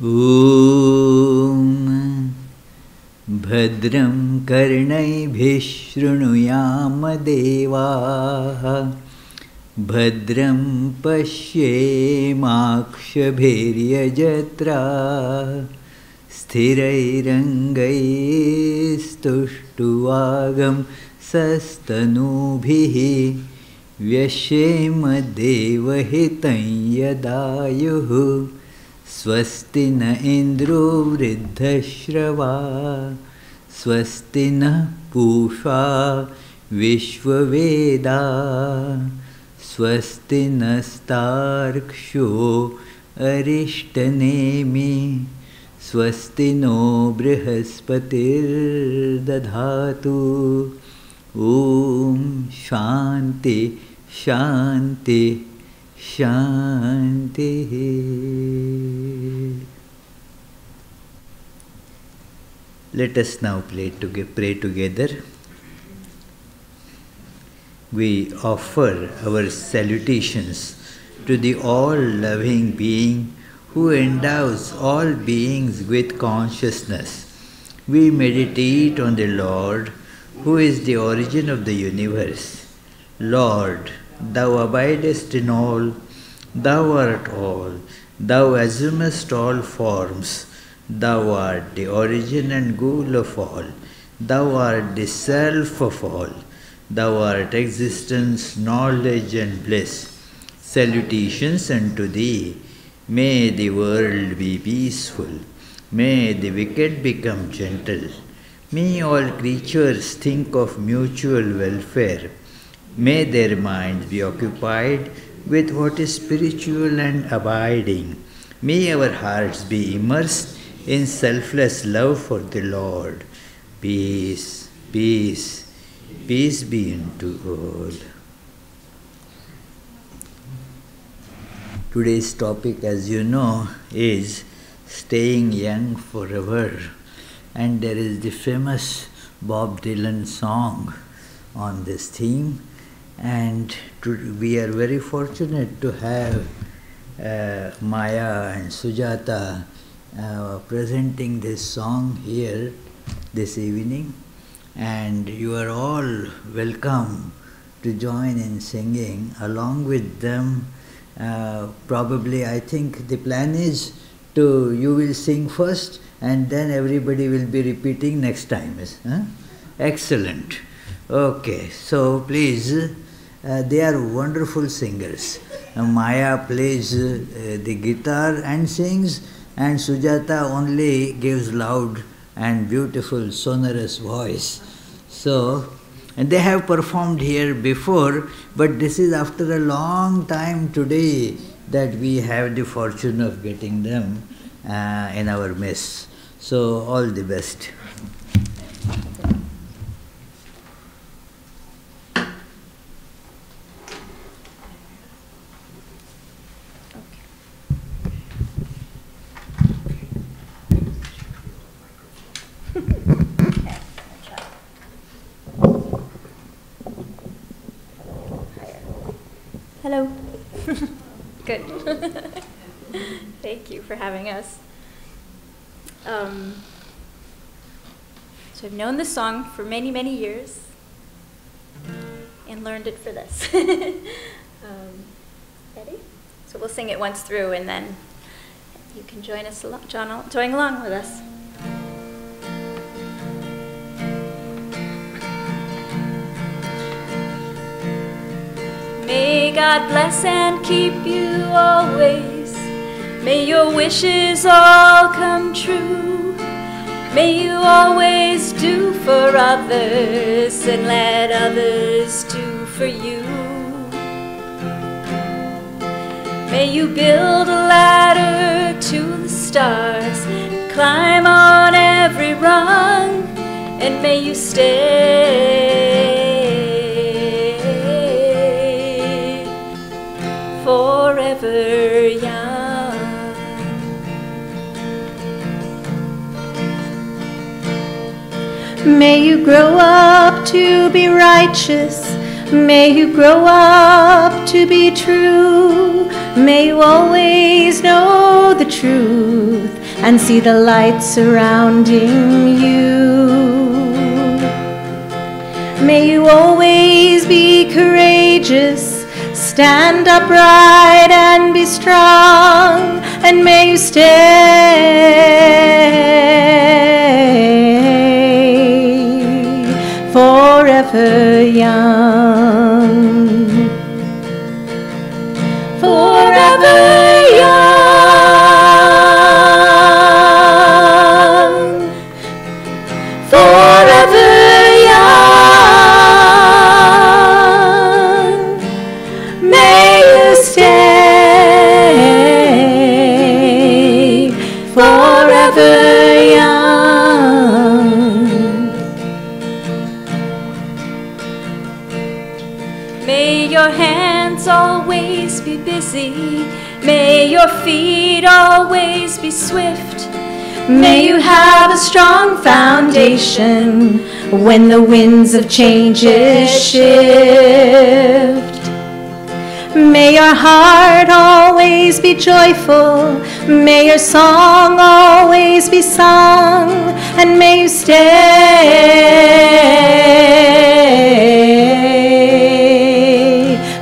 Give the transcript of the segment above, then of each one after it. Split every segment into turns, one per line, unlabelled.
ॐ भद्रं कर्णैभिः शृणुयाम देवाः भद्रं पश्येमाक्षभिर्यजत्राः स्थिरैरङ्गैस्तुष्टुवागं सस्तनूभिः व्यशेम देवहितं यदायुः स्वस्ति न इन्द्रो वृद्धश्रवा स्वस्ति नः पूषा विश्ववेदा स्वस्ति नस्तार्क्ष्यो अरिष्टनेमि स्वस्ति नो बृहस्पतिर्दधातु ॐ शान्ति शान्ति शान्तिः. Let us now pray together. We offer our salutations to the all-loving being who endows all beings with consciousness. We meditate on the Lord, who is the origin of the universe. Lord, Thou abidest in all, Thou art all, Thou assumest all forms, Thou art the origin and goal of all, Thou art the self of all, Thou art existence, knowledge and bliss. Salutations unto Thee. May the world be peaceful, may the wicked become gentle, may all creatures think of mutual welfare, may their minds be occupied with what is spiritual and abiding. May our hearts be immersed in selfless love for the Lord. Peace, peace, peace be unto all. Today's topic, as you know, is staying young forever. And there is the famous Bob Dylan song on this theme. And we are very fortunate to have Maya and Sujata presenting this song here this evening. And you are all welcome to join in singing along with them. Probably I think the plan is you will sing first and then everybody will be repeating next time. Excellent. Okay, so please, they are wonderful singers. Maya plays the guitar and sings, and Sujata only gives loud and beautiful sonorous voice. So, and they have performed here before, but this is after a long time today that we have the fortune of getting them in our midst. So, all the best.
Hello. Good. Thank you for having us. So I've known this song for many, many years and learned it for this. Ready? So we'll sing it once through and then you can join along with us. May God bless and keep you always. May your wishes all come true. May you always do for others and let others do for you. May you build a ladder to the stars, climb on every rung, and may you stay forever young.
May you grow up to be righteous. May you grow up to be true. May you always know the truth. and see the light surrounding you. May you always be courageous, stand upright and be strong, and may you stay forever young. Forever young. Forever young. May you stay forever young.
May your hands always be busy. May your feet always be swift.
May you have a strong foundation when the winds of changes shift. May your heart always be joyful. May your song always be sung, and may you stay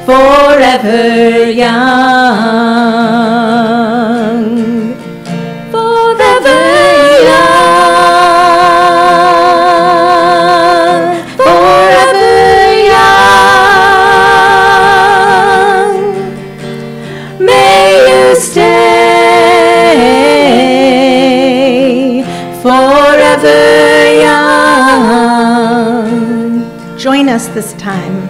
forever young. Forever young. Forever young. May you stay forever young. Join us this time.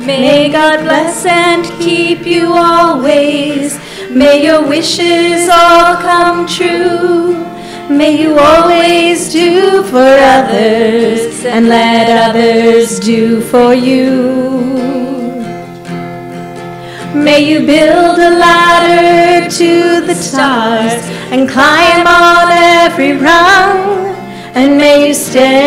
May God bless and keep you always. May your wishes all come true. May you always do for others and let others do for you. May you build a ladder to the stars and climb on every rung, and may you stay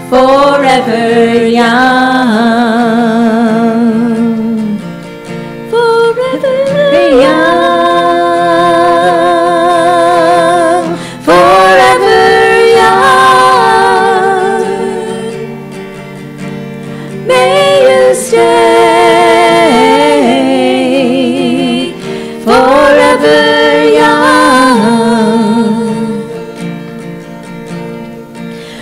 forever young. Forever young. Forever young. May you stay forever young.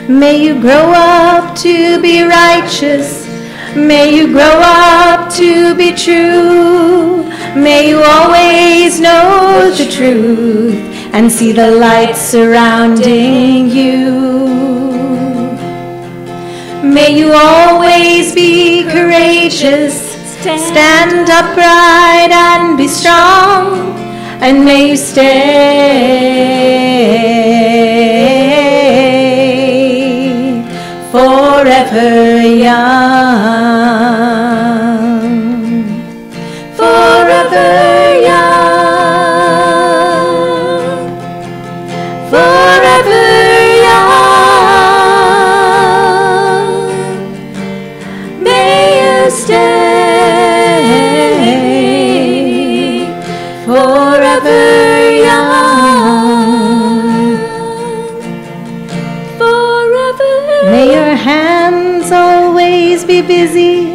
May you grow up to be righteous. May you grow up to be true. May you always know the truth and see the light surrounding you. May you always be courageous, stand upright and be strong, and may you stay forever young. Forever young. Forever young. May you stay forever young. Forever. May your hands always be busy.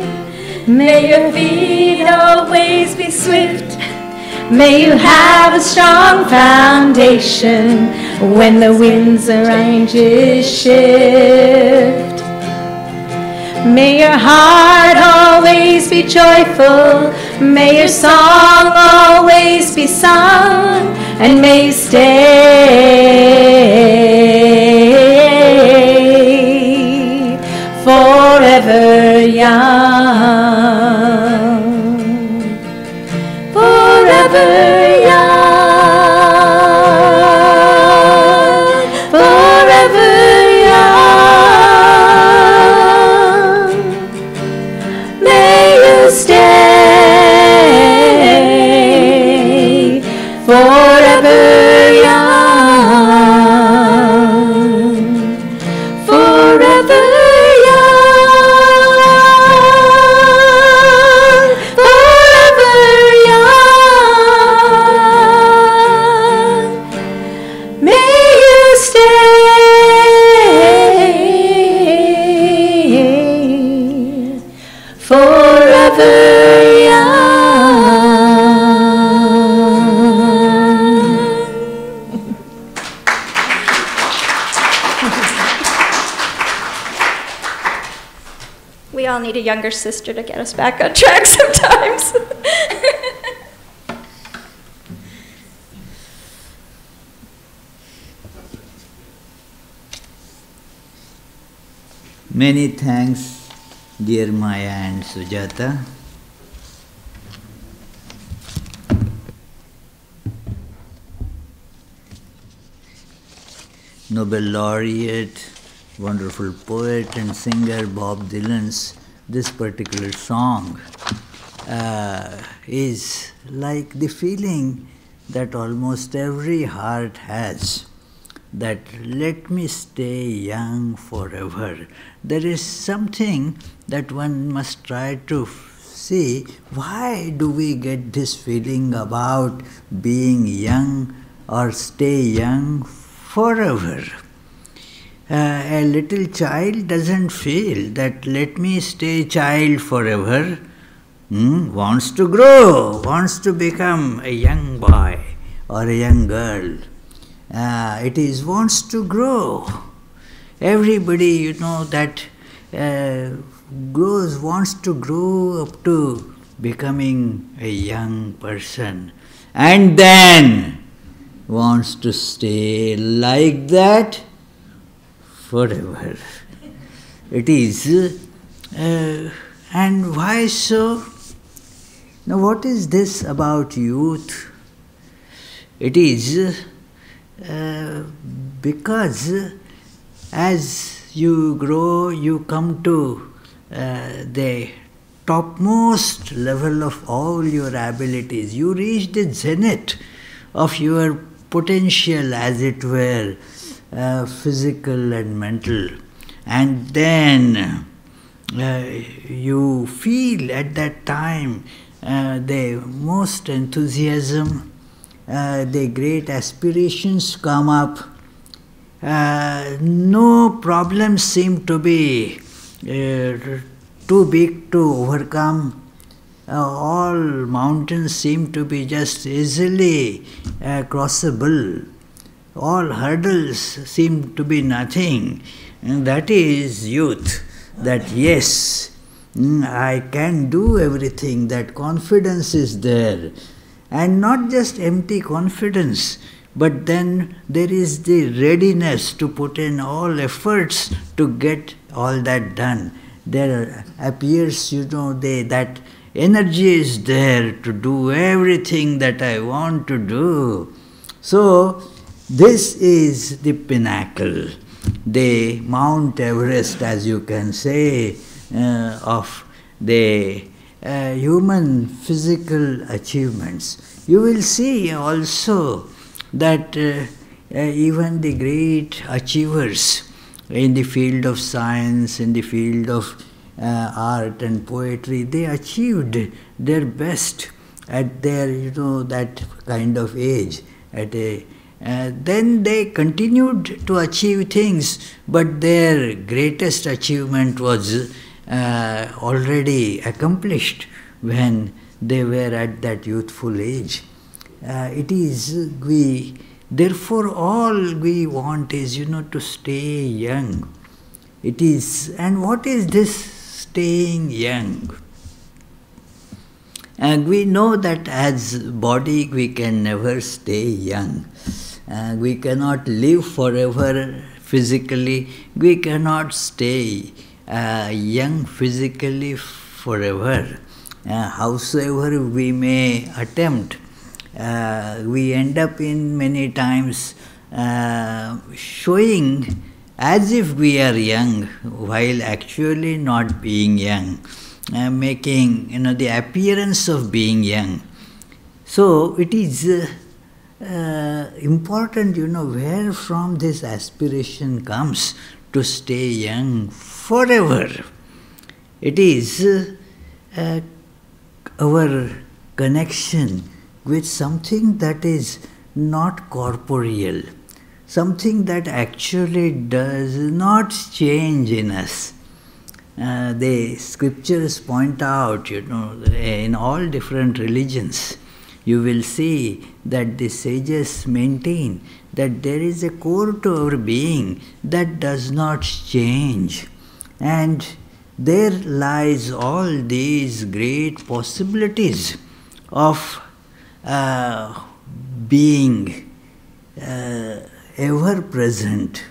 May your feet always be swift. May you have a strong foundation when the winds around you shift. May your heart always be joyful. May your song always be sung, and may you stay forever young. Forever young. Forever young. May you stay forever young. all need a younger sister to get us back on track sometimes.
Many thanks, dear Maya and Sujata. Nobel laureate, wonderful poet and singer Bob Dylan's this particular song is like the feeling that almost every heart has, that let me stay young forever. There is something that one must try to see, why do we get this feeling about being young or stay young forever? A little child doesn't feel that let me stay child forever. Wants to grow, wants to become a young boy or a young girl. It is wants to grow. Everybody, that wants to grow up to becoming a young person, and then wants to stay like that forever. It is, and why so? Now, what is this about youth? It is because as you grow, you come to the topmost level of all your abilities. You reach the zenith of your potential, as it were, physical and mental. And then you feel at that time the most enthusiasm, the great aspirations come up. No problems seem to be too big to overcome. All mountains seem to be just easily crossable. All hurdles seem to be nothing. And that is youth. That yes, I can do everything. That confidence is there. And not just empty confidence, but then there is the readiness to put in all efforts to get all that done. There appears, that energy is there to do everything that I want to do. So, this is the pinnacle, the Mount Everest, as you can say, of the human physical achievements. You will see also that even the great achievers in the field of science, in the field of art and poetry, they achieved their best at their, that kind of age. Then they continued to achieve things, but their greatest achievement was already accomplished when they were at that youthful age. Therefore all we want is, to stay young. It is, and what is this staying young? And we know that as body we can never stay young. We cannot live forever physically. We cannot stay young physically forever. Howsoever we may attempt, we end up in many times showing as if we are young while actually not being young, making the appearance of being young. So it is important, where from this aspiration comes to stay young forever. It is our connection with something that is not corporeal, something that actually does not change in us. The scriptures point out, in all different religions, you will see that the sages maintain that there is a core to our being that does not change. And there lies all these great possibilities of being ever present,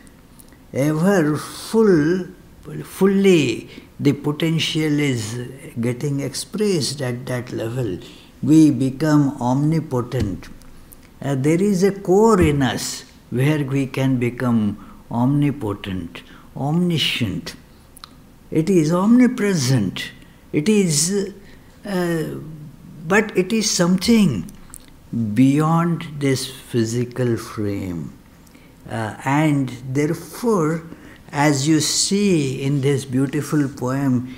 ever fully the potential is getting expressed at that level. We become omnipotent. There is a core in us where we can become omnipotent, omniscient. It is omnipresent. It is, but it is something beyond this physical frame. And therefore, as you see in this beautiful poem,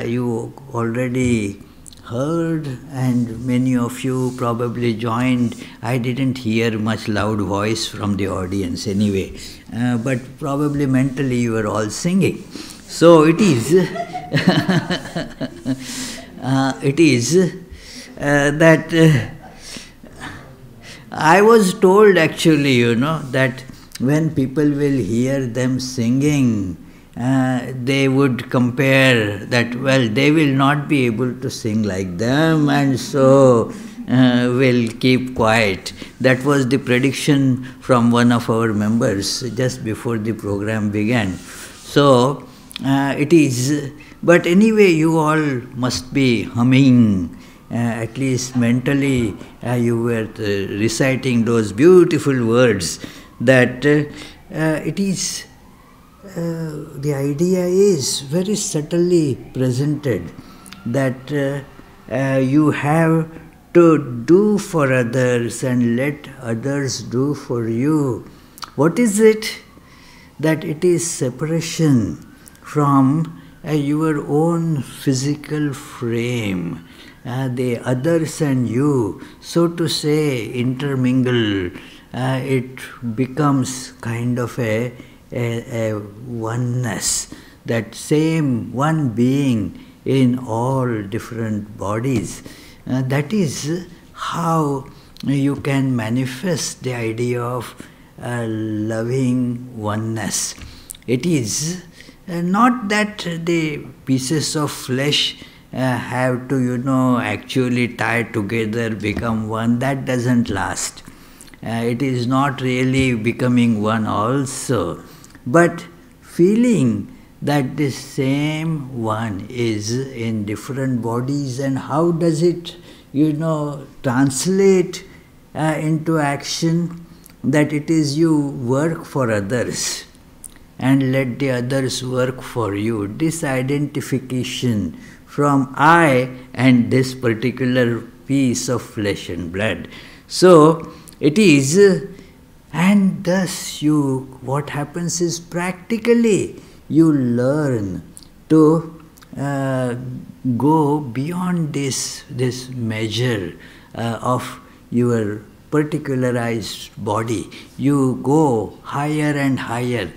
you already heard and many of you probably joined. I didn't hear much loud voice from the audience anyway, but probably mentally you were all singing. So it is, that I was told actually, that when people will hear them singing, they would compare that, well, they will not be able to sing like them, and so will keep quiet. That was the prediction from one of our members just before the program began. So it is, but anyway, you all must be humming. At least mentally, you were reciting those beautiful words that it is, the idea is very subtly presented that you have to do for others and let others do for you. What is it? That it is separation from your own physical frame. The others and you, so to say, intermingle. It becomes kind of a oneness, that same one being in all different bodies. That is how you can manifest the idea of loving oneness. It is not that the pieces of flesh have to, actually tie together, become one. That doesn't last. It is not really becoming one also, but feeling that this same one is in different bodies. And how does it, translate into action? That it is you work for others and let the others work for you. Disidentification from I and this particular piece of flesh and blood. So it is, and thus what happens is practically you learn to go beyond this measure of your particularized body. You go higher and higher.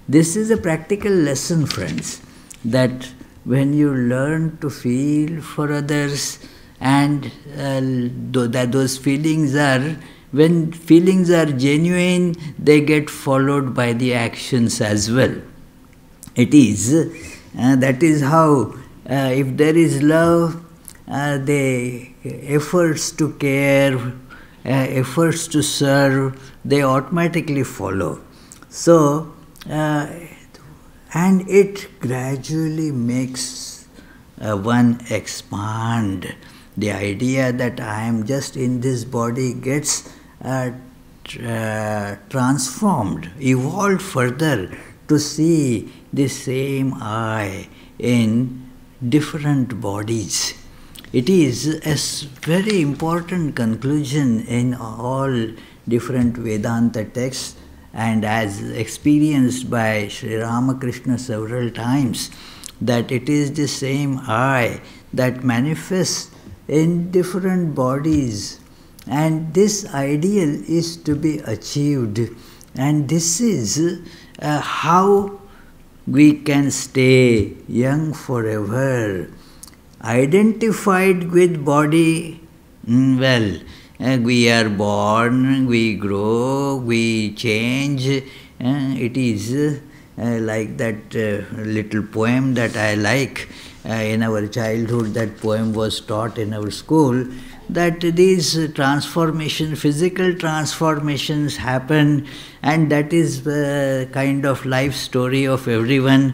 This is a practical lesson, friends, that when you learn to feel for others, and that those feelings are, when feelings are genuine, they get followed by the actions as well. It is, that is how, if there is love, the efforts to care, efforts to serve, they automatically follow. So, and it gradually makes one expand. The idea that I am just in this body gets transformed, evolved further to see the same I in different bodies. It is a very important conclusion in all different Vedanta texts, and as experienced by Sri Ramakrishna several times, that it is the same I that manifests in different bodies, and this ideal is to be achieved, and this is how we can stay young forever. Identified with body, we are born, we grow, we change. It is like that little poem that I like. In our childhood, that poem was taught in our school, that these transformations, physical transformations happen, and that is the kind of life story of everyone.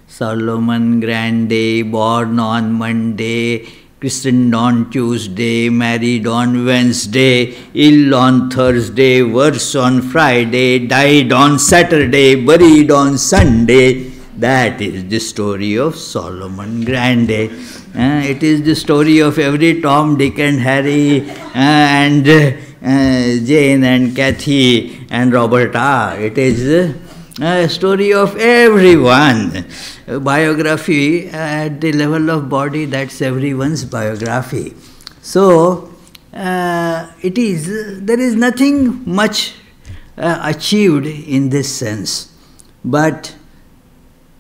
Solomon Grande, born on Monday, christened on Tuesday, married on Wednesday, ill on Thursday, worse on Friday, died on Saturday, buried on Sunday. That is the story of Solomon Grande. It is the story of every Tom, Dick and Harry and Jane and Kathy and Roberta. It is a story of everyone. Biography at the level of body, that's everyone's biography. So, there is nothing much achieved in this sense. But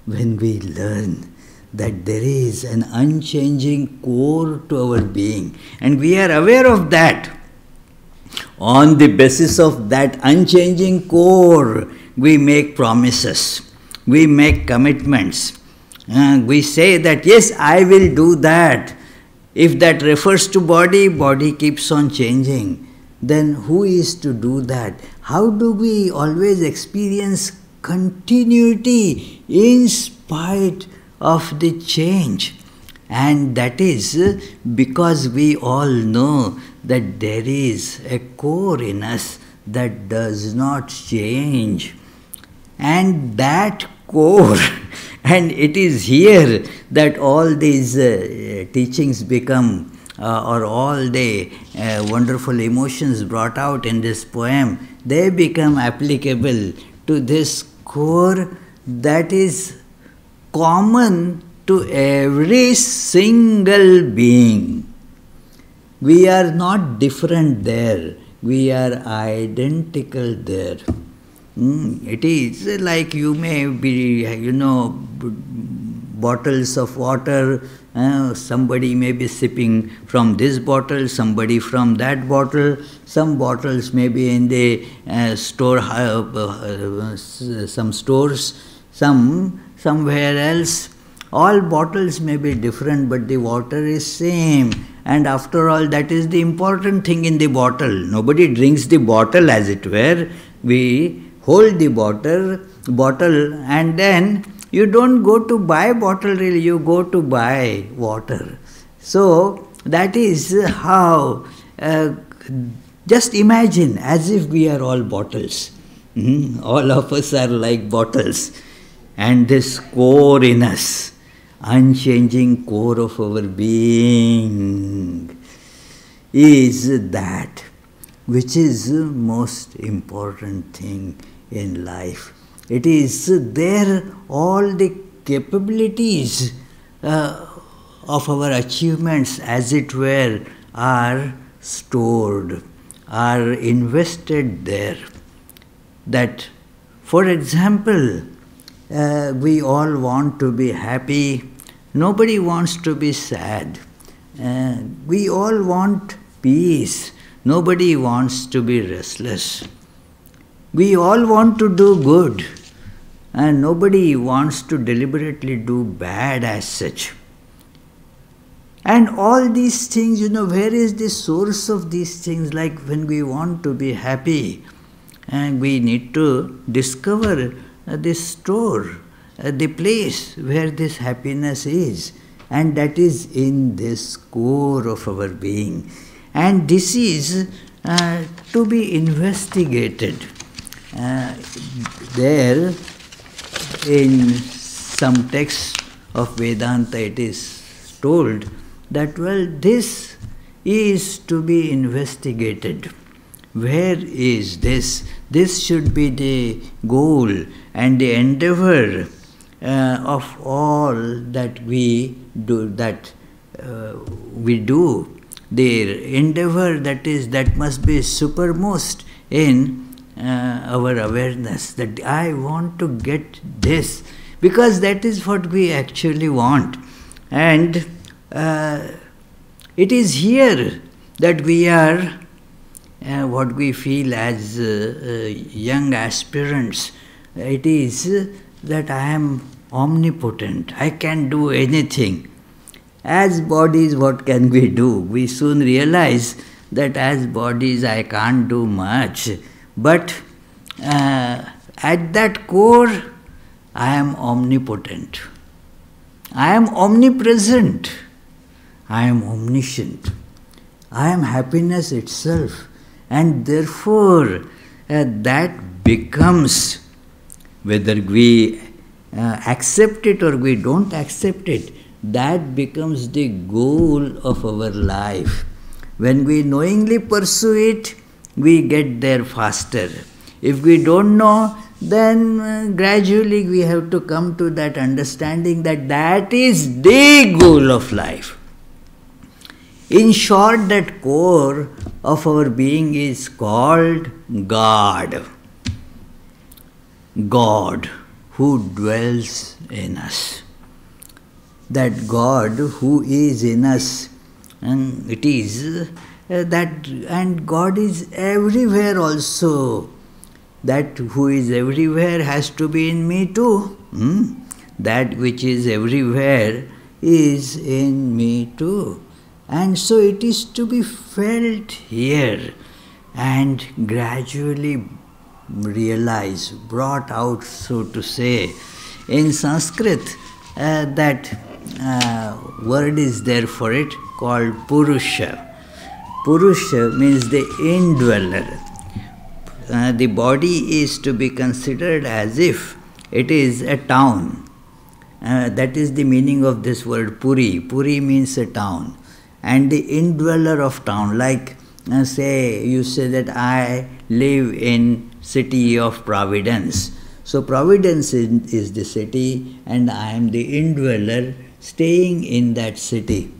when we learn that there is an unchanging core to our being, and we are aware of that, on the basis of that unchanging core, we make promises, we make commitments, we say that yes, I will do that. If that refers to body, body keeps on changing. Then who is to do that? How do we always experience continuity in spite of the change? And that is because we all know that there is a core in us that does not change. And that core, and it is here that all these teachings become, or all the wonderful emotions brought out in this poem, they become applicable to this core that is common to every single being. We are not different there. We are identical there. It is like you may be, bottles of water. Somebody may be sipping from this bottle, somebody from that bottle. Some bottles may be in the store, some stores, some somewhere else. All bottles may be different, but the water is same. And after all, that is the important thing in the bottle. Nobody drinks the bottle, as it were. We hold the bottle, and then you don't go to buy bottle really, you go to buy water. So that is how, just imagine as if we are all bottles. All of us are like bottles. And this core in us, unchanging core of our being, is that which is the most important thing in life. It is there all the capabilities of our achievements, as it were, are stored, are invested there. That, for example, we all want to be happy. Nobody wants to be sad. We all want peace. Nobody wants to be restless. We all want to do good, and nobody wants to deliberately do bad as such. And all these things, where is the source of these things? Like when we want to be happy, and we need to discover this store, the place where this happiness is, and that is in this core of our being. And this is to be investigated. There, in some text of Vedanta, it is told that, well, this is to be investigated. Where is this? This should be the goal and the endeavor of all that we do. The endeavor that must be supermost in our awareness, that I want to get this, because that is what we actually want. And it is here that we are what we feel as young aspirants it is that I am omnipotent, I can do anything. As bodies, what can we do? We soon realize that as bodies I can't do much, but at that core I am omnipotent, I am omnipresent, I am omniscient, I am happiness itself, and therefore that becomes, whether we accept it or we don't accept it, that becomes the goal of our life. When we knowingly pursue it, we get there faster. If we don't know, then gradually we have to come to that understanding that that is the goal of life. In short, that core of our being is called God. God who dwells in us. That God who is in us, and it is that, and God is everywhere also. That who is everywhere has to be in me too. That which is everywhere is in me too. And so it is to be felt here and gradually realized, brought out, so to say. In Sanskrit, that word is there for it, called Purusha. Purusha means the indweller. The body is to be considered as if it is a town. That is the meaning of this word Puri. Puri means a town. And the indweller of town, like say, you say that I live in city of Providence. So Providence is the city and I am the indweller staying in that city.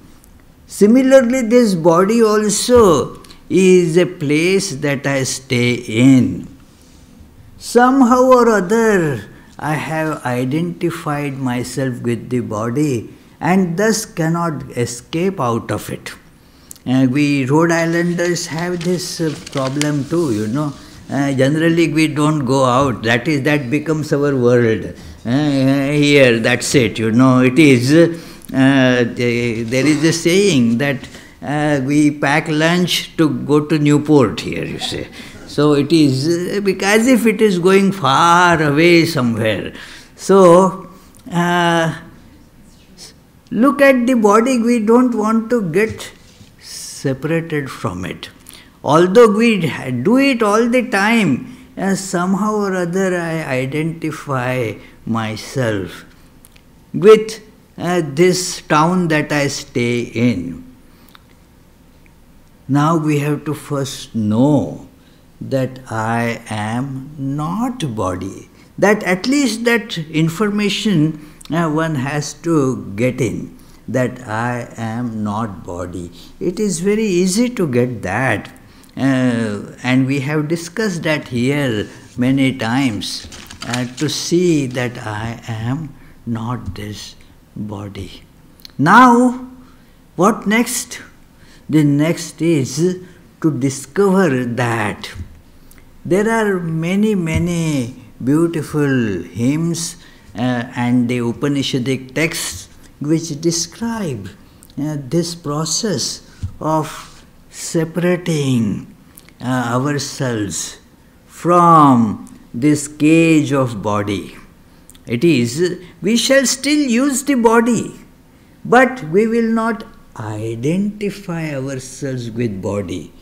Similarly, this body also is a place that I stay in. Somehow or other, I have identified myself with the body and thus cannot escape out of it. We Rhode Islanders have this problem too, you know. Generally we don't go out, that becomes our world. Here, that's it, you know. It is, there is a saying that we pack lunch to go to Newport here, you say. So it is because if it is going far away somewhere. So look at the body, we don't want to get separated from it. Although we do it all the time, somehow or other I identify myself with this town that I stay in. Now we have to first know that I am not body. That at least that information one has to get in, that I am not body. It is very easy to get that. And we have discussed that here many times, to see that I am not this body. Now, what next? The next is to discover that. There are many, many beautiful hymns and the Upanishadic texts which describe this process of separating ourselves from this cage of body. It is, we shall still use the body, but we will not identify ourselves with body.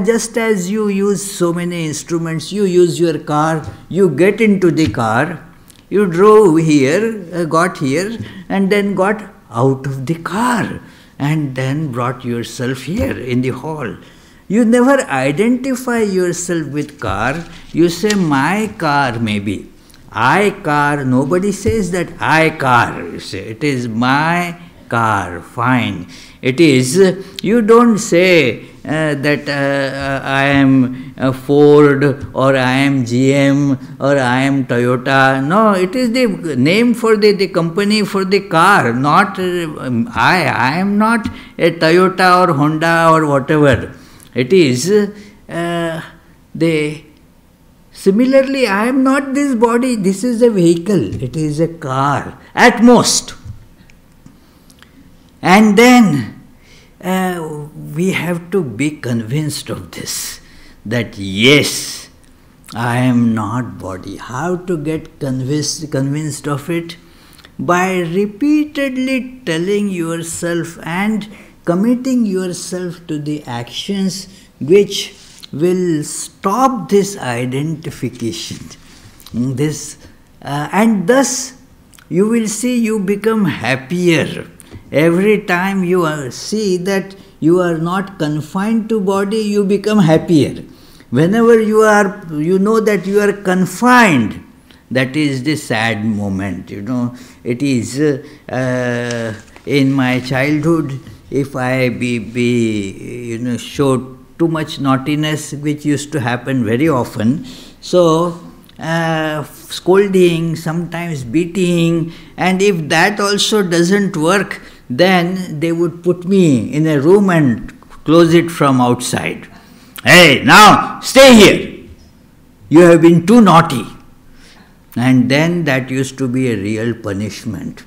Just as you use so many instruments, you use your car, you get into the car, you drove here, got here, and then got out of the car, and then brought yourself here in the hall. You never identify yourself with car, you say my car maybe. I car, nobody says that I car, you say, it is my car, fine. It is, you don't say that I am Ford or I am GM or I am Toyota. No, it is the name for the company for the car, not I am not a Toyota or Honda or whatever. It is the Similarly, I am not this body, this is a vehicle, it is a car, at most. And then we have to be convinced of this, that yes, I am not body. How to get convinced of it? By repeatedly telling yourself and committing yourself to the actions which will stop this identification. And thus you will see you become happier. Every time you see that you are not confined to body, you become happier. Whenever you know that you are confined, that is the sad moment. It is in my childhood, if I showed too much naughtiness, which used to happen very often. So, scolding, sometimes beating, and if that also doesn't work, then they would put me in a room and close it from outside. Hey, now stay here. You have been too naughty. And then that used to be a real punishment.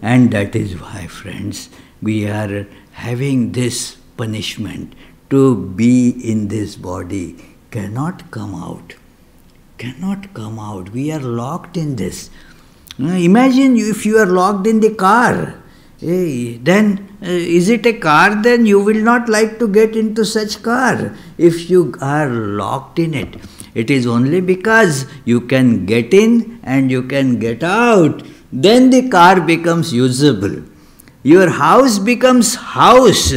And that is why, friends, we are having this punishment. To be in this body cannot come out. Cannot come out. We are locked in this. Imagine if you are locked in the car. Then is it a car? Then you will not like to get into such car if you are locked in it. It is only because you can get in and you can get out, then the car becomes usable. Your house becomes house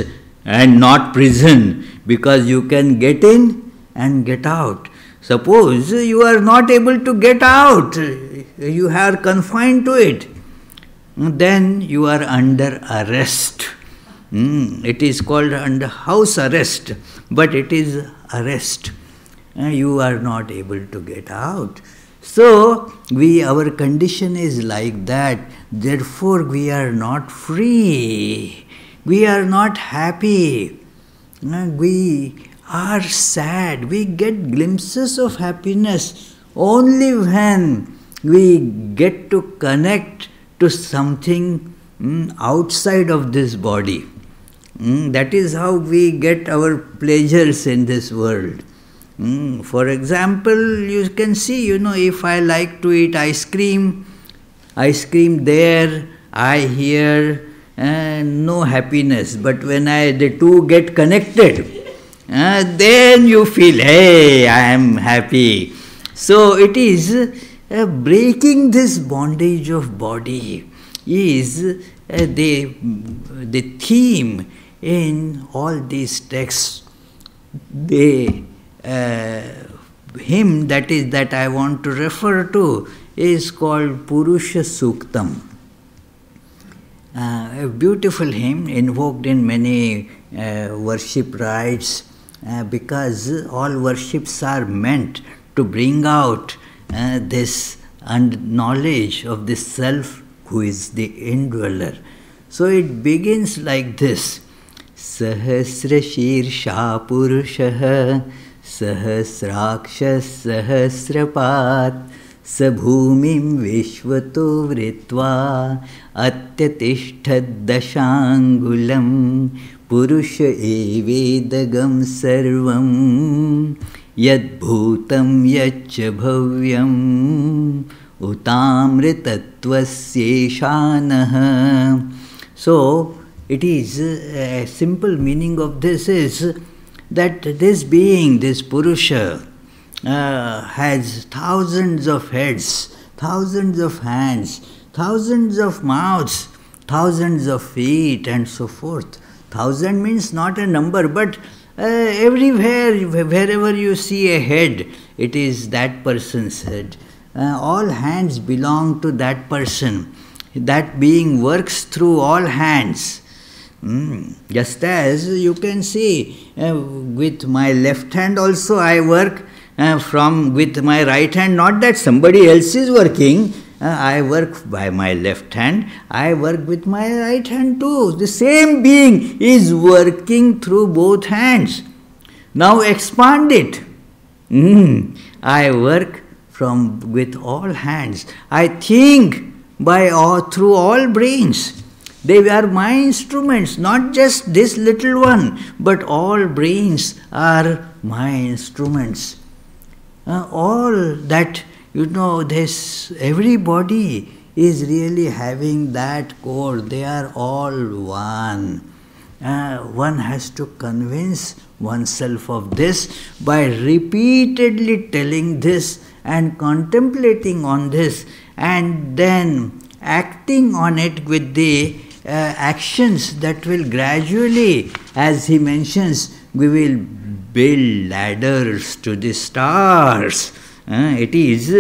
and not prison, because you can get in and get out. Suppose you are not able to get out, you are confined to it, then you are under arrest. It is called under house arrest, but it is arrest. You are not able to get out. So, our condition is like that. Therefore, we are not free. We are not happy. We are sad. We get glimpses of happiness only when we get to connect to something outside of this body. That is how we get our pleasures in this world. For example, you can see, if I like to eat ice cream there, I hear no happiness. But when the two get connected, then you feel, hey, I am happy. So it is breaking this bondage of body is the theme in all these texts. The hymn that I want to refer to is called Purusha Suktam. A beautiful hymn invoked in many worship rites, because all worships are meant to bring out this knowledge of the self who is the indweller. So it begins like this: Sahasra Shirsha Purushah Sahasrakshas Sahasrapat Sabhumim Vishvato Vritva Atyatishthad Dashangulam Purusha Evedagam Sarvam Yad Bhutam Yacha Bhavyam Utamritatvasyeşanah. So, it is a simple meaning of this is that this being, this Purusha, has thousands of heads, thousands of hands, thousands of mouths, thousands of feet, and so forth. 1,000 means not a number, but everywhere, wherever you see a head, it is that person's head. All hands belong to that person. That being works through all hands. Just as you can see, with my left hand also I work with my right hand. Not that somebody else is working. I work by my left hand. I work with my right hand too. The same being is working through both hands. Now expand it. I work with all hands. I think through all brains. They are my instruments, not just this little one, but all brains are my instruments. All that, everybody is really having that core. They are all one. One has to convince oneself of this by repeatedly telling this and contemplating on this, and then acting on it with the actions that will gradually, as he mentions, we will build ladders to the stars. It is,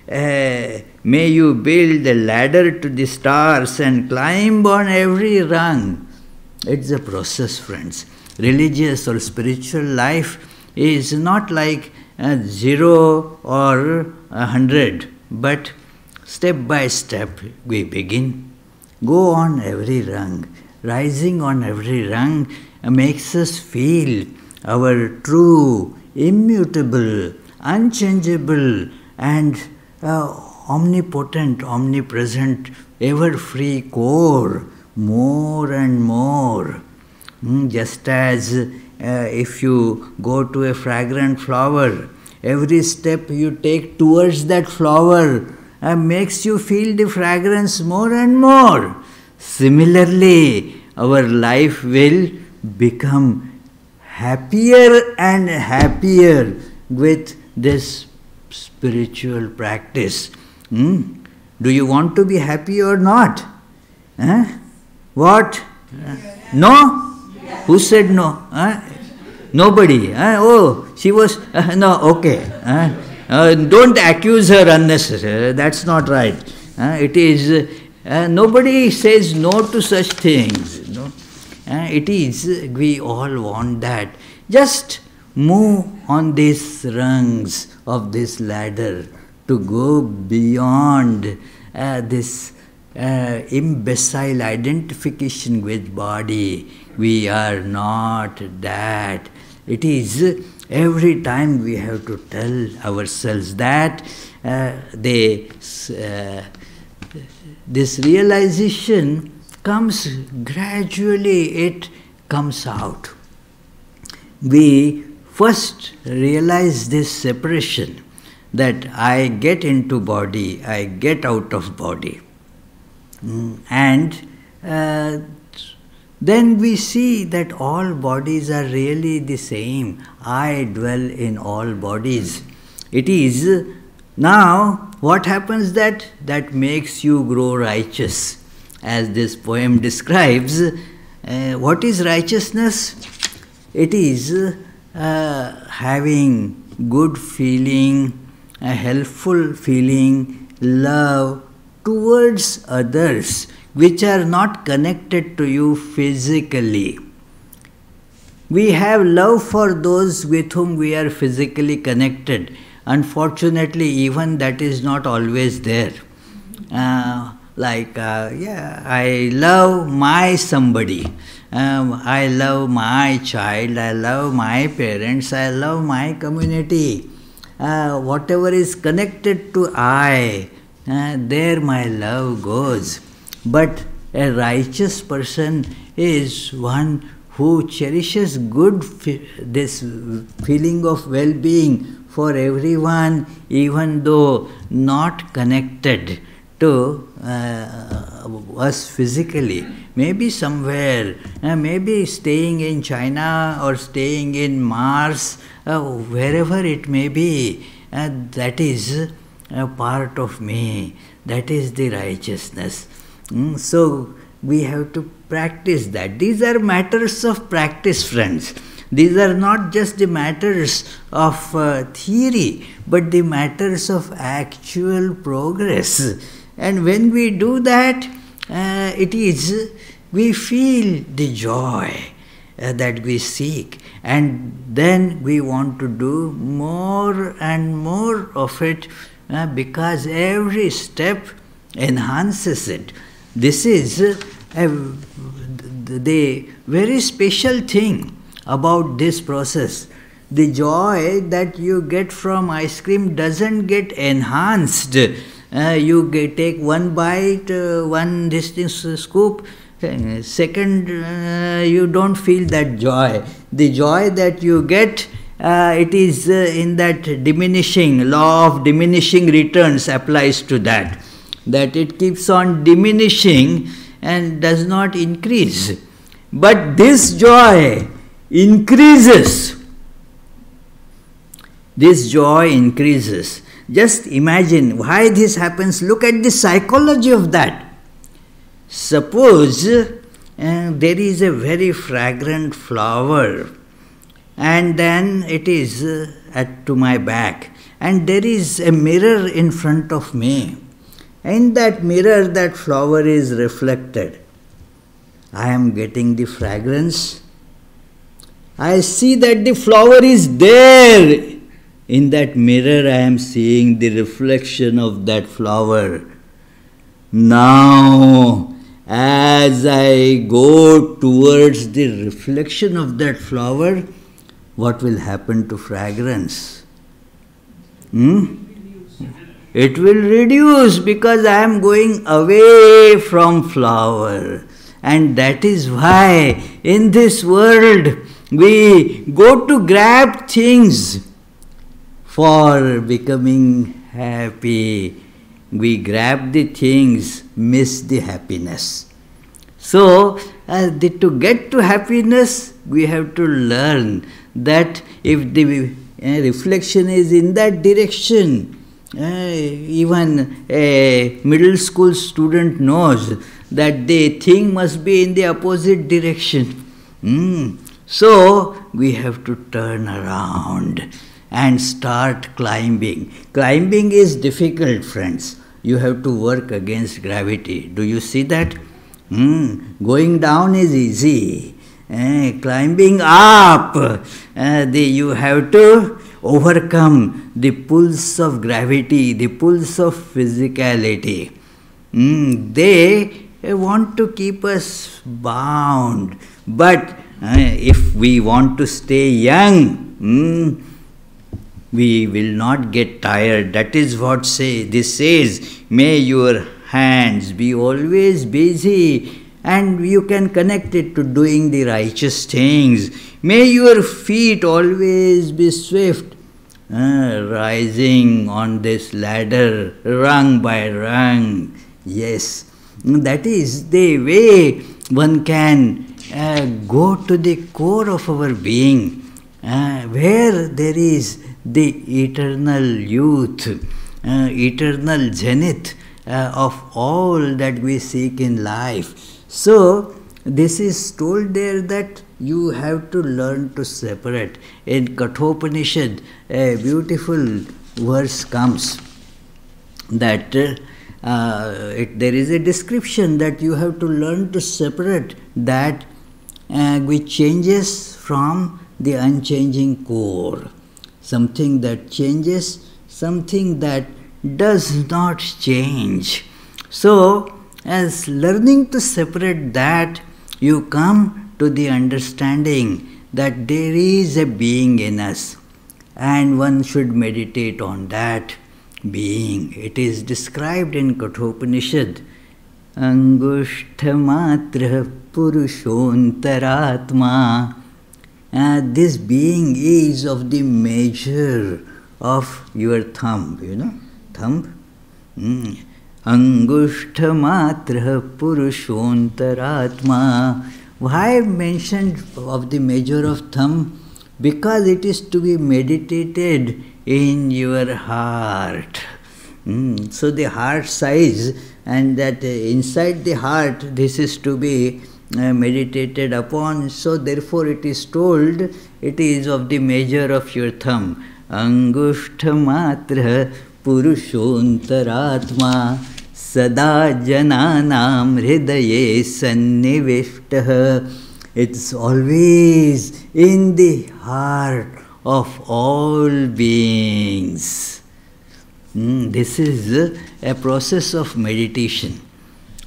may you build a ladder to the stars and climb on every rung. It's a process, friends. Religious or spiritual life is not like 0 or 100, but step by step we begin. Go on every rung. Rising on every rung makes us feel our true, immutable, unchangeable and omnipotent, omnipresent, ever-free core more and more. Just as if you go to a fragrant flower, every step you take towards that flower makes you feel the fragrance more and more. Similarly, our life will become happier and happier with this spiritual practice. Do you want to be happy or not? What? No? Who said no? Nobody. Oh, she was, no, okay. Don't accuse her unnecessarily. That's not right. It is, nobody says no to such things. It is, we all want that. Just move on these rungs of this ladder to go beyond this imbecile identification with body. We are not that. It is every time we have to tell ourselves that this realization comes gradually, it comes out. We first realize this separation, that I get into body, I get out of body. And then we see that all bodies are really the same. I dwell in all bodies. It is now what happens that makes you grow righteous. As this poem describes, what is righteousness? It is having good feeling, a helpful feeling, love towards others which are not connected to you physically. We have love for those with whom we are physically connected. Unfortunately, even that is not always there. I love my somebody. I love my child. I love my parents. I love my community. Whatever is connected to I, there my love goes. But a righteous person is one who cherishes this feeling of well-being for everyone, even though not connected to us physically. Maybe somewhere, maybe staying in China or staying in Mars, wherever it may be, that is a part of me. That is the righteousness. So we have to practice that. These are matters of practice, friends. These are not just the matters of theory, but the matters of actual progress. And when we do that, we feel the joy that we seek. And then we want to do more and more of it because every step enhances it. This is the very special thing about this process. The joy that you get from ice cream doesn't get enhanced. You take one bite, one distinct scoop, second, you don't feel that joy. The joy that you get, it is in that diminishing, law of diminishing returns applies to that. That it keeps on diminishing and does not increase. But this joy increases. This joy increases. Just imagine why this happens. Look at the psychology of that. Suppose there is a very fragrant flower, and then it is to my back, and there is a mirror in front of me. In that mirror, that flower is reflected. I am getting the fragrance. I see that the flower is there. In that mirror, I am seeing the reflection of that flower. Now, as I go towards the reflection of that flower, what will happen to fragrance? It will reduce because I am going away from flower. And that is why in this world we go to grab things for becoming happy. We grab the things, miss the happiness. So, to get to happiness, we have to learn that if the reflection is in that direction, even a middle school student knows that the thing must be in the opposite direction. So, we have to turn around and start climbing. Climbing is difficult, friends. You have to work against gravity. Do you see that? Going down is easy. Climbing up, you have to overcome the pulls of gravity, the pulls of physicality. They want to keep us bound. But if we want to stay young, we will not get tired. That is what this says, may your hands be always busy, and you can connect it to doing the righteous things. May your feet always be swift, rising on this ladder, rung by rung. Yes, that is the way one can go to the core of our being, where there is the eternal youth, eternal zenith of all that we seek in life. So, this is told there that you have to learn to separate. In Kathopanishad, a beautiful verse comes that there is a description that you have to learn to separate that which changes from the unchanging core. Something that changes, something that does not change. So, as learning to separate that, you come to the understanding that there is a being in us, and one should meditate on that being. It is described in Kathopanishad, Angushtamatra Purushottaratma. This being is of the measure of your thumb, thumb. Angushtamatra Purushottaratma. Why mentioned of the measure of thumb? Because it is to be meditated in your heart. So the heart size, and that inside the heart this is to be meditated upon. So therefore it is told it is of the measure of your thumb. Angushtamatra Purushottaratma Sada Jananam Hridaye Sannivishtah. It's always in the heart of all beings. This is a process of meditation.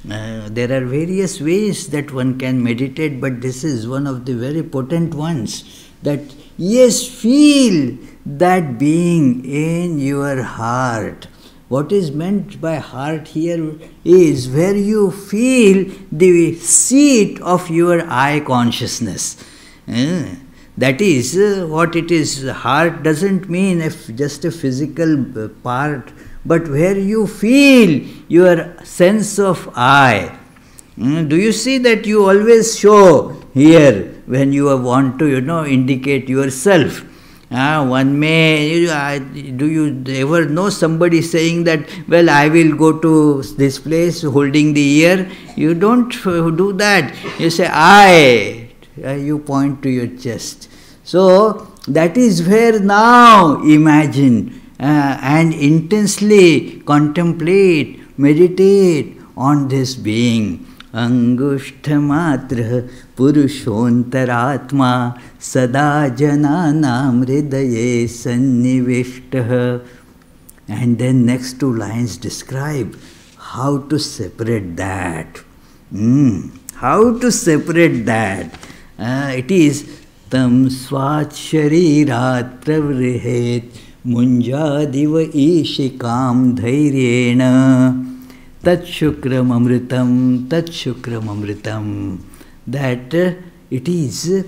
There are various ways that one can meditate, but this is one of the very potent ones, that Yes, feel that being in your heart. What is meant by heart here is where you feel the seat of your I consciousness. That is what it is. Heart doesn't mean just a physical part, but where you feel your sense of I. Do you see that you always show here when you want to, indicate yourself? One may, do you ever know somebody saying that, well, I will go to this place holding the ear? You don't do that. You say, I. You point to your chest. So, that is where now imagine and intensely contemplate, meditate on this being. Angushtamatra Purushontaraatma Sada Jananam Hridaye Sannivishtaha. And then next two lines describe how to separate that. How to separate that? It is Tam Swat Sharirat Pravrihet Munjadiva Ishikam Dhairyena Tatshukram Amritam, that it is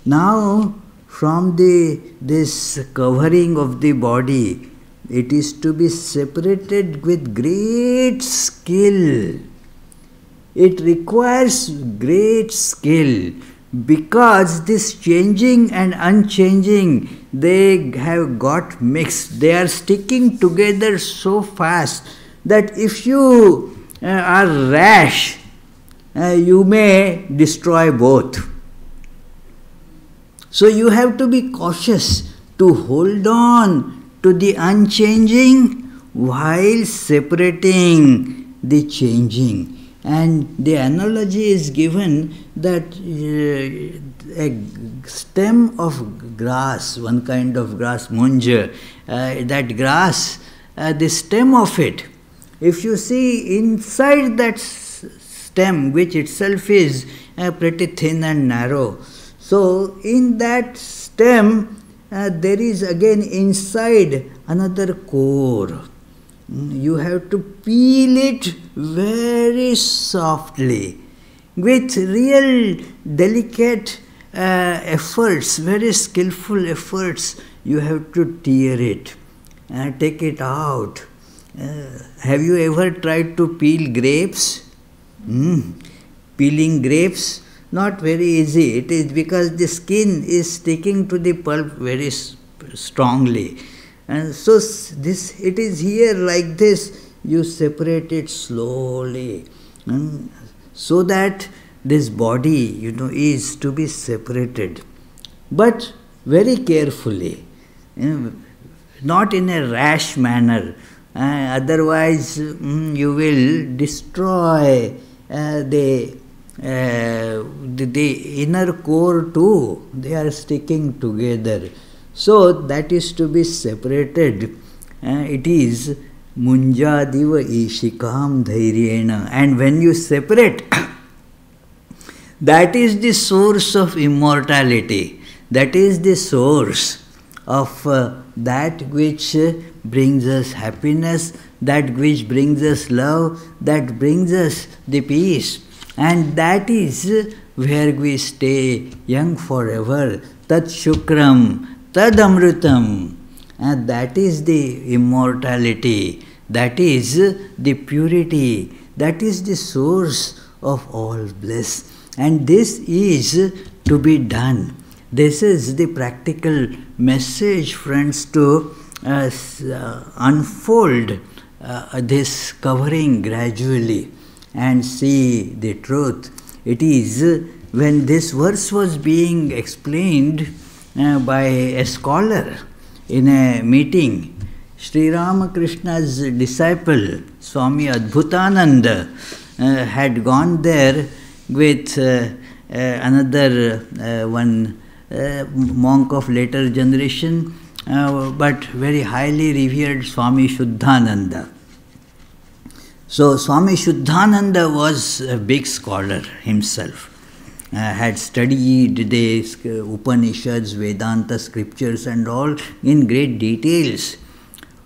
now from this covering of the body, it is to be separated with great skill. It requires great skill because this changing and unchanging, they have got mixed. They are sticking together so fast that if you are rash, you may destroy both. So you have to be cautious to hold on to the unchanging while separating the changing. And the analogy is given that a stem of grass, one kind of grass, munja, that grass, the stem of it, if you see inside that stem, which itself is pretty thin and narrow, so in that stem there is again inside another core. You have to peel it very softly, with real delicate efforts, very skillful efforts. You have to tear it and take it out. Have you ever tried to peel grapes? Peeling grapes, not very easy. It is because the skin is sticking to the pulp very strongly. And so it is here like this. You separate it slowly, so that this body, is to be separated, but very carefully, not in a rash manner. Otherwise, you will destroy the inner core too. They are sticking together. So that is to be separated. It is Munjadiva Ishikam Dhairyena. And when you separate, that is the source of immortality. That is the source of that which brings us happiness, that which brings us love, that brings us the peace. And that is where we stay young forever. Tat Shukram, Tad Amritam. And that is the immortality. That is the purity. That is the source of all bliss. And this is to be done. This is the practical message, friends, to unfold this covering gradually and see the truth. It is when this verse was being explained by a scholar in a meeting, Sri Ramakrishna's disciple, Swami Adbhutananda, had gone there with another one monk of later generation, but very highly revered Swami Shuddhananda. So Swami Shuddhananda was a big scholar himself, had studied the Upanishads, Vedanta scriptures and all in great details.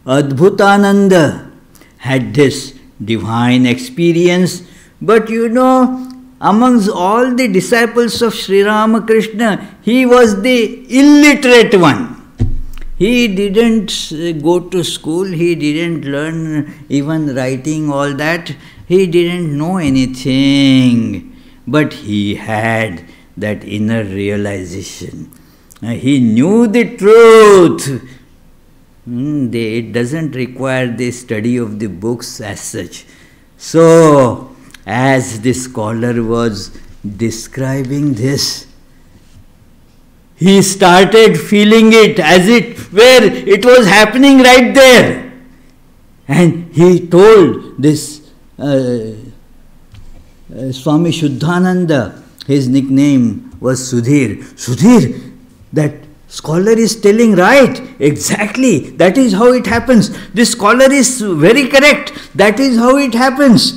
Adbhutananda had this divine experience, but amongst all the disciples of Sri Ramakrishna, he was the illiterate one. He didn't go to school, he didn't learn even writing, all that. He didn't know anything, but he had that inner realization. He knew the truth. It doesn't require the study of the books as such. So, as the scholar was describing this, he started feeling it as it were it was happening right there. And he told this Swami Shuddhananda, his nickname was Sudhir. Sudhir, that scholar is telling right, exactly, that is how it happens. This scholar is very correct, that is how it happens.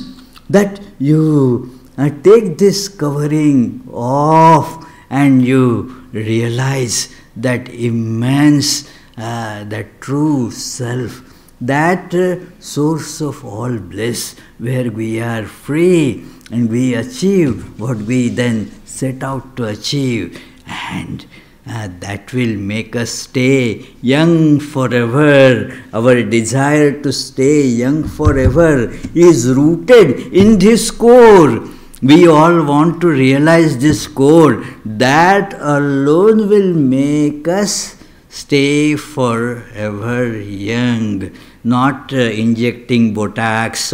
That you take this covering off and you realize that immense, that true self, that source of all bliss, where we are free and we achieve what we then set out to achieve, and that will make us stay young forever. Our desire to stay young forever is rooted in this core. We all want to realize this core. That alone will make us stay forever young. Not injecting Botox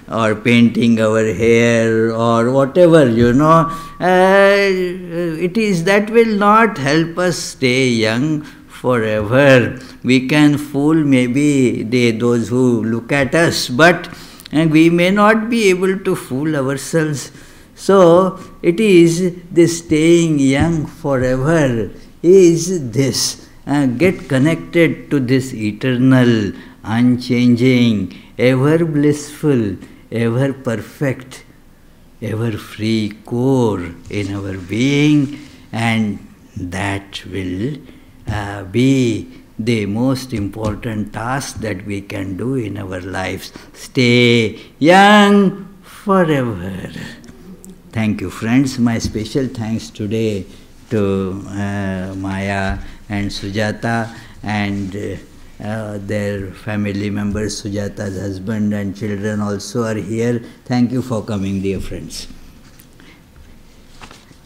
or painting our hair or whatever, it is that will not help us stay young forever. We can fool maybe those who look at us, but we may not be able to fool ourselves. So it is this staying young forever is this. Get connected to this eternal, unchanging, ever blissful, ever perfect, ever free core in our being, and that will be the most important task that we can do in our lives. Stay young forever. Thank you, friends. My special thanks today to Maya and Sujata and their family members. Sujata's husband and children also are here. Thank you for coming, dear friends.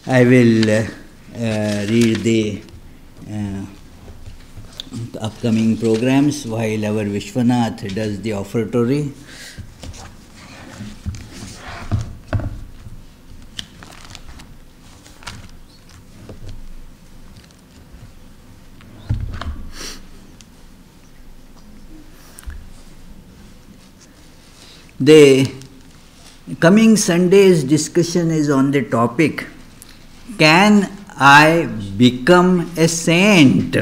I will read the upcoming programs while our Vishwanath does the offertory. The coming Sunday's discussion is on the topic, can I become a saint?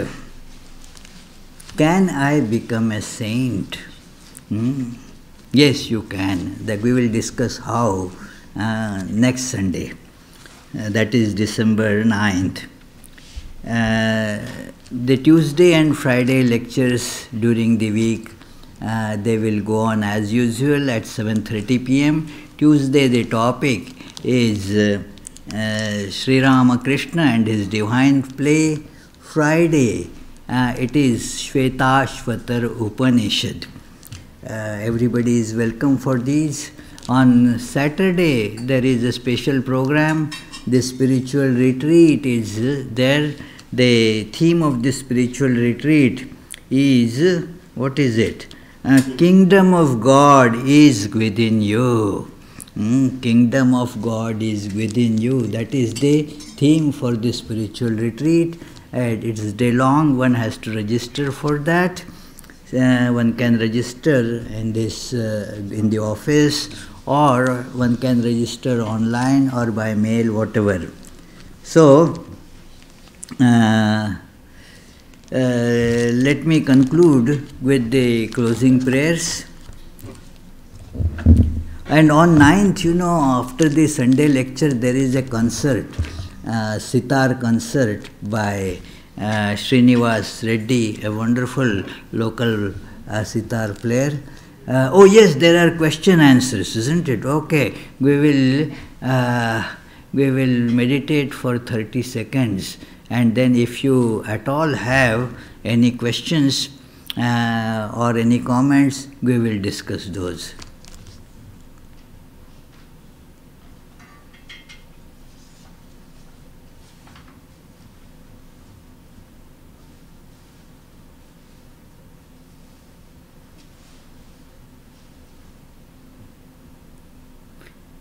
Can I become a saint? Yes, you can. That we will discuss how next Sunday. That is December 9th. The Tuesday and Friday lectures during the week, they will go on as usual at 7:30 p.m. Tuesday the topic is Sri Ramakrishna and his divine play. Friday it is Shvetashvatar Upanishad. Everybody is welcome for these. On Saturday there is a special program, the spiritual retreat is there. The theme of the spiritual retreat is, what is it? Kingdom of God is within you. Kingdom of God is within you. That is the theme for the spiritual retreat. It's day long. One has to register for that. One can register in this in the office, or one can register online or by mail, whatever. So let me conclude with the closing prayers. And on 9th, after the Sunday lecture, there is a concert, sitar concert by Srinivas Reddy, a wonderful local sitar player. Oh yes, there are question answers, isn't it? Okay, we will meditate for 30 seconds, and then if you at all have any questions or any comments, we will discuss those.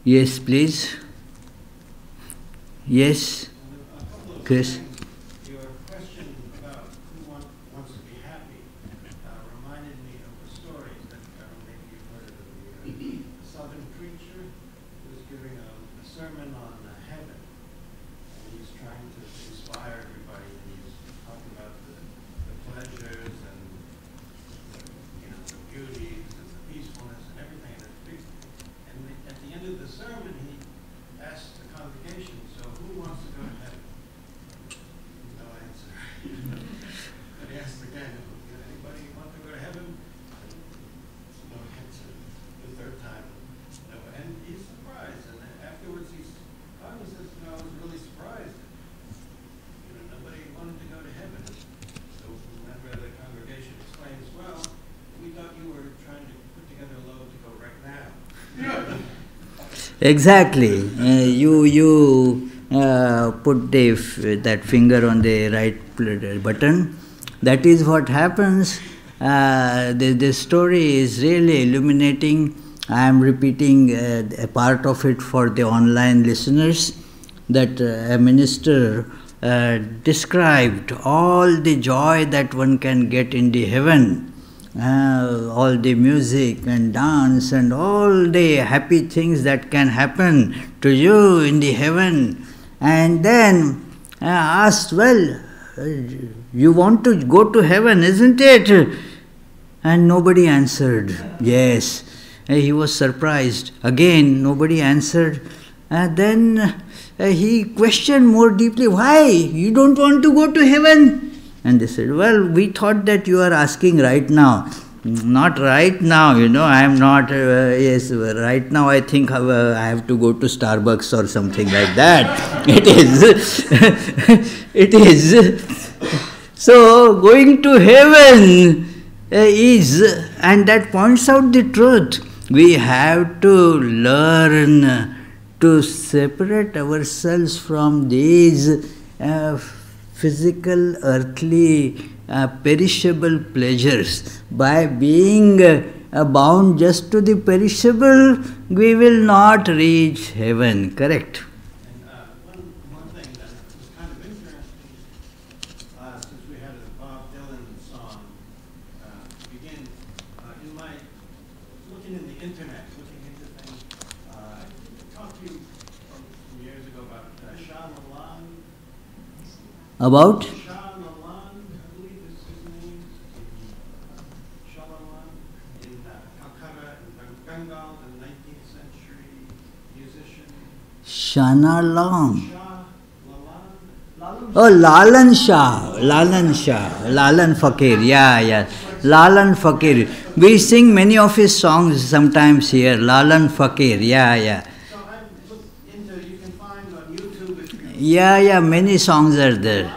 Yes, please. Yes, Chris.
Your question about who wants to be happy reminded me of a story that maybe you've heard of the southern preacher who was giving a sermon on heaven. And he's trying to inspire everybody, and he's talking about the pleasures and the beauties and the peacefulness and everything. And at the end of the sermon, he asked the congregation, so who wants to go to heaven? No answer. But he asked again, anybody want to go to heaven? No answer. The third time, no. And he's surprised. And afterwards he says, I was really surprised. Nobody wanted to go to heaven. So the member of the congregation explains, well, we thought you were trying to put together a load to go right now.
Exactly. You put that finger on the right button. That is what happens. The story is really illuminating. I am repeating a part of it for the online listeners, that a minister described all the joy that one can get in the heaven. All the music and dance and all the happy things that can happen to you in the heaven. And then asked, well, you want to go to heaven, isn't it? And nobody answered, yes. He was surprised. Again, nobody answered. Then he questioned more deeply, why? You don't want to go to heaven? And they said, well, we thought that you are asking right now. Not right now, I am not, yes, right now I think I have to go to Starbucks or something like that. It is. It is. So, going to heaven is, and that points out the truth. We have to learn to separate ourselves from these physical, earthly, perishable pleasures. By being bound just to the perishable, we will not reach heaven. Correct?
And one thing that was kind of interesting, since we had a Bob Dylan song begin, in my looking in the internet, looking into things, I talked to you from years ago about Shah Lalan.
About?
Shah Lalan, I believe is his name. Shah Lalan in Calcutta, in Bengal, the 19th century musician.
Shana Long.
Shah Lalan.
Oh, Lalan Shah. Lalan Shah. Lalan Fakir. Yeah. Lalan Fakir. We sing many of his songs sometimes here. Lalan Fakir. Yeah.
So I looked into, you can find on YouTube if you
Yeah, many songs are there.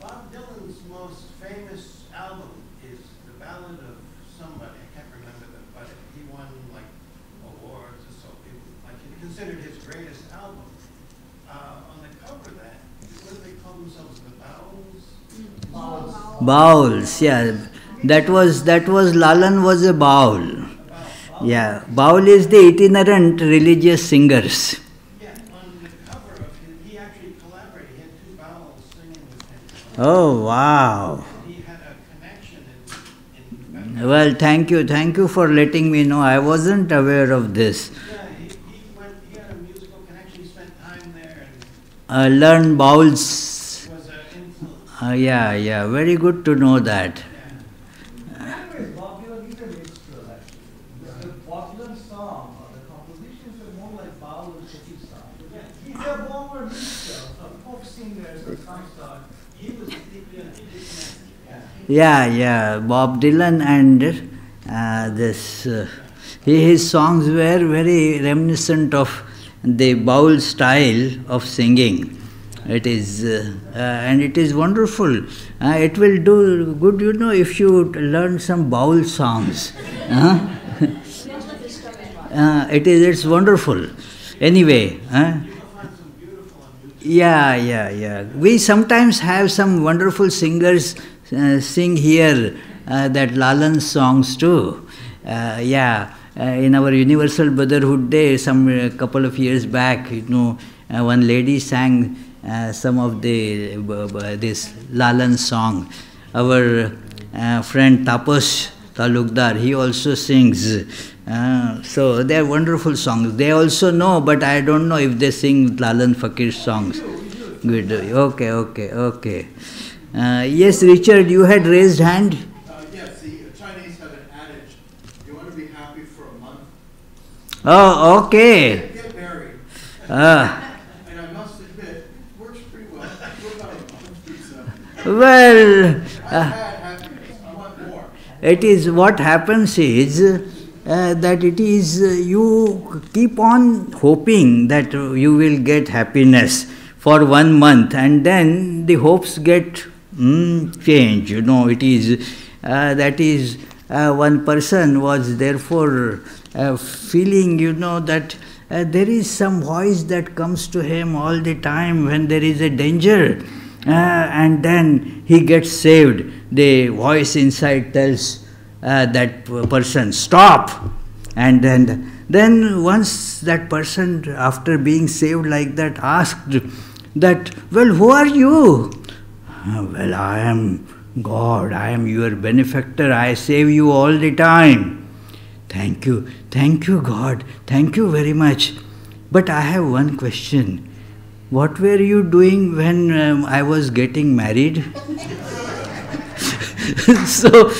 Bob Dylan's most famous album is The Ballad of Somebody. I can't remember but he won like awards or so. He considered his greatest album. On the cover of that, what do they call themselves? The Bowls?
Bowls, yeah. That was Lalan was a bowl. Yeah, bowl is the itinerant religious singers.
Yeah, on the cover of he actually collaborated. He had two bowls singing with him.
Oh, wow.
He had a connection in
Well, thank you for letting me know. I wasn't aware of this.
Yeah, he had a musical connection. He spent time there and
Learn bowls.
was an influence.
Yeah, very good to know that.
Anyways, Bob Dylan is a minstrel actually. The popular song or the compositions were more like Baul and Shafi songs. These are former minstrels or folk singers or some sort. He was deeply
Yeah. Bob Dylan and his songs were very reminiscent of the Baul style of singing. It is, and it is wonderful. It will do good, if you learn some Baul songs. It's wonderful. Anyway. Yeah. We sometimes have some wonderful singers sing here that Lalan songs too. In our Universal Brotherhood Day, some couple of years back, one lady sang some of this Lalan song. Our friend Tapas Talukdar, he also sings. So they are wonderful songs. They also know, but I don't know if they sing Lalan Fakir songs. Good. Okay. Yes, Richard, you had raised hand.
Yes, the Chinese have an adage: you want to be happy for a month.
Oh, okay.
Get married. And I must admit, it works pretty well. For about a month.
Well,
I've had happiness. I want more.
it is what happens is that it is you keep on hoping that you will get happiness for 1 month, and then the hopes get changed. It is that is one person was therefore feeling, that there is some voice that comes to him all the time when there is a danger, and then he gets saved. The voice inside tells that person, stop. And then once that person, after being saved like that, asked that, well, who are you? Well, I am God, I am your benefactor, I save you all the time. Thank you, God, thank you very much. But I have one question. What were you doing when I was getting married? So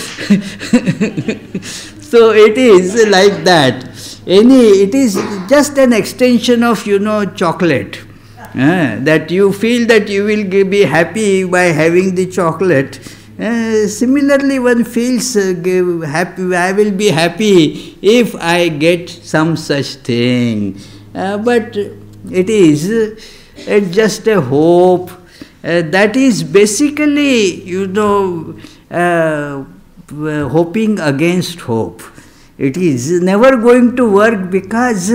it is like that. It is just an extension of, chocolate. That you feel that you will be happy by having the chocolate. Similarly, one feels happy. I will be happy if I get some such thing. But it is just a hope. That is basically, hoping against hope. It is never going to work because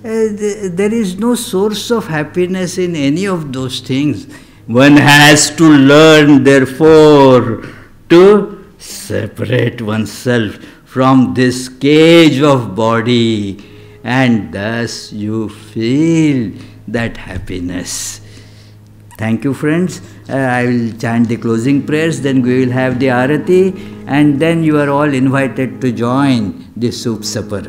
there is no source of happiness in any of those things. One has to learn, therefore, to separate oneself from this cage of body, and thus you feel that happiness. Thank you, friends. I will chant the closing prayers, then we will have the Arati, and then you are all invited to join the soup supper.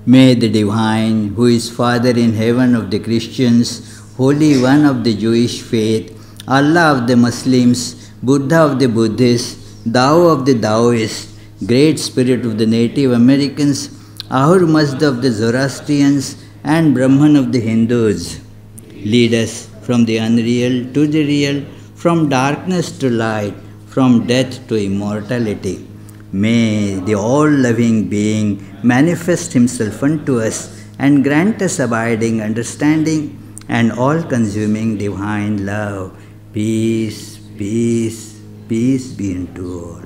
May the Divine, who is Father in heaven of the Christians, Holy One of the Jewish faith, Allah of the Muslims, Buddha of the Buddhists, Tao of the Taoists, Great Spirit of the Native Americans, Ahur Mazda of the Zoroastrians, and Brahman of the Hindus, lead us from the unreal to the real, from darkness to light, from death to immortality. May the all-loving being manifest himself unto us and grant us abiding understanding and all-consuming divine love. Peace, peace, peace be unto all.